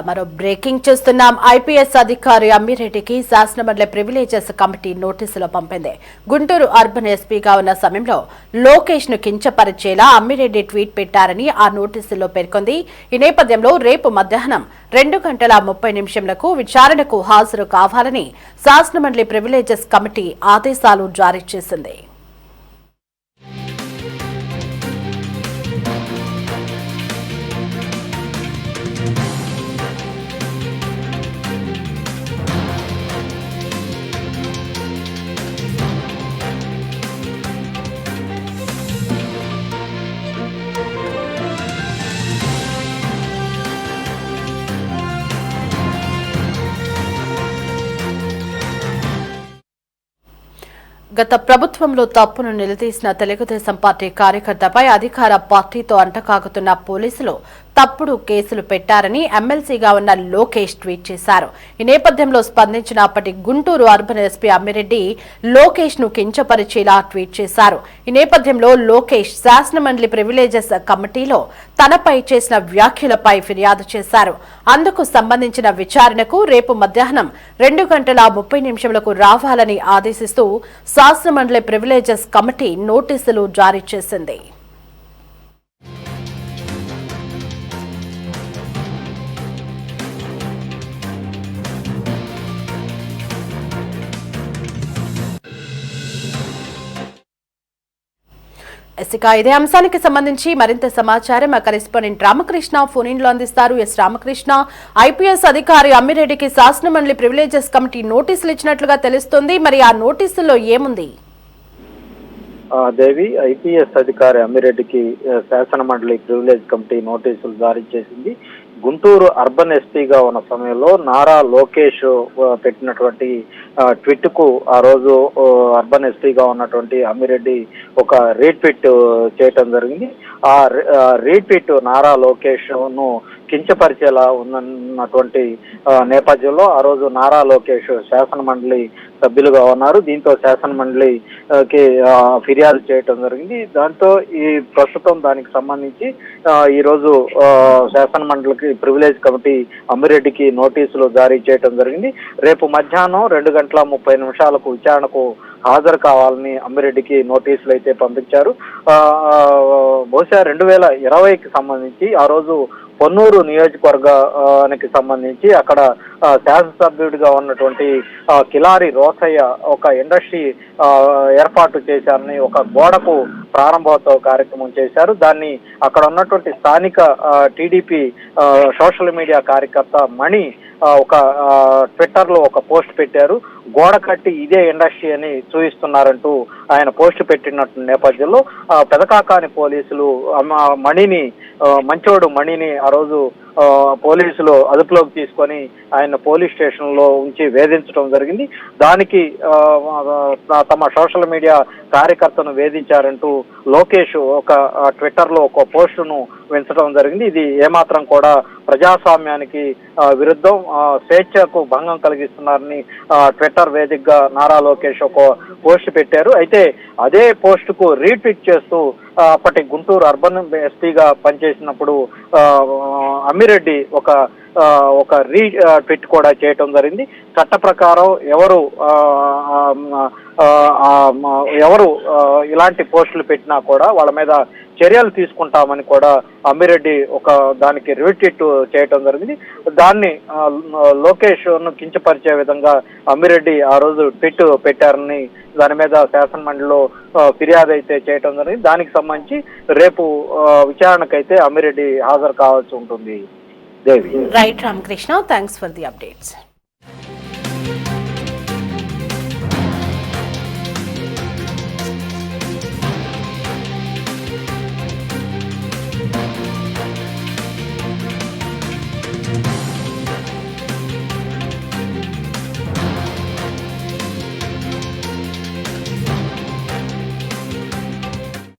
మరో బ్రేకింగ్ చూస్తున్నాం. ఐపీఎస్ అధికారి అమ్మిరెడ్డికి శాసనమండలి ప్రివిలేజెస్ కమిటీ నోటీసులు పంపింది. గుంటూరు అర్బన్ ఎస్పీగా ఉన్న సమయంలో లోకేష్ ను కించపరిచేలా అమ్మిరెడ్డి ట్వీట్ పెట్టారని ఆ నోటీసుల్లో పేర్కొంది. ఈ నేపథ్యంలో రేపు మధ్యాహ్నం 2:30 విచారణకు హాజరు కావాలని శాసనమండలి ప్రివిలేజెస్ కమిటీ ఆదేశాలు జారీ చేసింది. గత ప్రభుత్వంలో తప్పును నిలదీసిన తెలుగుదేశం పార్టీ కార్యకర్తపై అధికార పార్టీతో అంటకాగుతున్న పోలీసులు తప్పుడు కేసులు పెట్టారని ఎమ్మెల్సీగా ఉన్న లోకేష్ ట్వీట్ చేశారు. ఈ నేపథ్యంలో స్పందించిన అప్పటి గుంటూరు అర్బన్ ఎస్పీ అమ్మిరెడ్డి లోకేష్ ను కించపరిచేలా ట్వీట్ చేశారు. ఈ నేపథ్యంలో లోకేష్ శాసనమండలి ప్రివిలేజెస్ కమిటీలో తనపై చేసిన వ్యాఖ్యలపై ఫిర్యాదు చేశారు. అందుకు సంబంధించిన విచారణకు రేపు మధ్యాహ్నం 2:30 రావాలని ఆదేశిస్తూ శాసనమండలి ప్రివిలేజెస్ కమిటీ నోటీసులు జారీ చేసింది. ఇదే అంశానికి సంబంధించి మరింత సమాచారం మా కరెస్పాండెంట్ రామకృష్ణ ఫోన్ ఇన్ లో అందిస్తారు. ఎస్ రామకృష్ణ, ఐపీఎస్ అధికారి అమ్మిరెడ్డికి శాసనమండలి ప్రివిలేజెస్ కమిటీ నోటీసులు ఇచ్చినట్లుగా తెలుస్తోంది. మరి ఆ నోటీసుల్లో ఏముంది? దేవి, ఐపీఎస్ అధికారి అమ్మిరెడ్డికి శాసనమండలి ప్రివిలేజ్ కమిటీ నోటీసులు జారీ చేసింది. గుంటూరు అర్బన్ ఎస్పీగా ఉన్న సమయంలో నారా లోకేష్ పెట్టినటువంటి ట్వీట్ కు ఆ రోజు అర్బన్ ఎస్పీగా ఉన్నటువంటి అమ్మిరెడ్డి ఒక రీట్వీట్ చేయటం జరిగింది. ఆ రీట్వీట్ నారా లోకేష్ ను కించపరిచేలా ఉన్నటువంటి నేపథ్యంలో ఆ రోజు నారా లోకేష్ శాసనమండలి సభ్యులుగా ఉన్నారు. దీంతో శాసనమండలికి ఫిర్యాదు చేయటం జరిగింది. దాంతో ఈ ప్రస్తుతం దానికి సంబంధించి ఈ రోజు శాసనమండలికి ప్రివిలేజ్ కమిటీ అమ్మిరెడ్డికి నోటీసులు జారీ చేయటం జరిగింది. రేపు మధ్యాహ్నం 2:30 విచారణకు హాజరు కావాలని అమ్మిరెడ్డికి నోటీసులు అయితే పంపించారు. బహుశా 2020కి సంబంధించి ఆ రోజు పొన్నూరు నియోజకవర్గానికి సంబంధించి అక్కడ శాసనసభ్యుడిగా ఉన్నటువంటి కిలారి రోసయ్య ఒక ఇండస్ట్రీ ఏర్పాటు చేశారని ఒక గోడకు ప్రారంభోత్సవ కార్యక్రమం చేశారు. దాన్ని అక్కడ ఉన్నటువంటి స్థానిక టీడీపీ సోషల్ మీడియా కార్యకర్త మణి ఒక ట్విట్టర్ లో ఒక పోస్ట్ పెట్టారు. గోడ కట్టి ఇదే ఇండస్ట్రీ అని చూపిస్తున్నారంటూ ఆయన పోస్ట్ పెట్టినట్టు నేపథ్యంలో పెదకాకాని పోలీసులు మంచోడు మణిని ఆ రోజు పోలీసులు అదుపులోకి తీసుకొని ఆయన పోలీస్ స్టేషన్ లో ఉంచి వేధించడం జరిగింది. దానికి తమ సోషల్ మీడియా కార్యకర్తను వేధించారంటూ లోకేష్ ఒక ట్విట్టర్ లో ఒక పోస్టును పెంచడం జరిగింది. ఇది ఏమాత్రం కూడా ప్రజాస్వామ్యానికి విరుద్ధం, స్వేచ్ఛకు భంగం కలిగిస్తున్నారని ట్విట్టర్ వేదికగా నారా లోకేష్ ఒక పోస్ట్ పెట్టారు. అయితే అదే పోస్ట్ కు రీట్వీట్ చేస్తూ అప్పటి గుంటూరు అర్బన్ ఎస్పీగా పనిచేసినప్పుడు అమ్మిరెడ్డి ఒక రీట్వీట్ కూడా చేయటం జరిగింది. చట్ట ప్రకారం ఎవరు ఇలాంటి పోస్టులు పెట్టినా కూడా వాళ్ళ మీద చర్యలు తీసుకుంటామని కూడా అమ్మిరెడ్డి దానికి రీట్వీట్ చేయటం జరిగింది. దాన్ని లోకేష్ ను కించపరిచే విధంగా అమ్మిరెడ్డి ఆ రోజు ట్వీట్ పెట్టారని దాని మీద శాసనమండలిలో ఫిర్యాదు అయితే చేయటం జరిగింది. దానికి సంబంధించి రేపు విచారణకైతే అమ్మిరెడ్డి హాజరు కావాల్సి ఉంటుంది. Devi. Right Ramakrishna, thanks for the updates.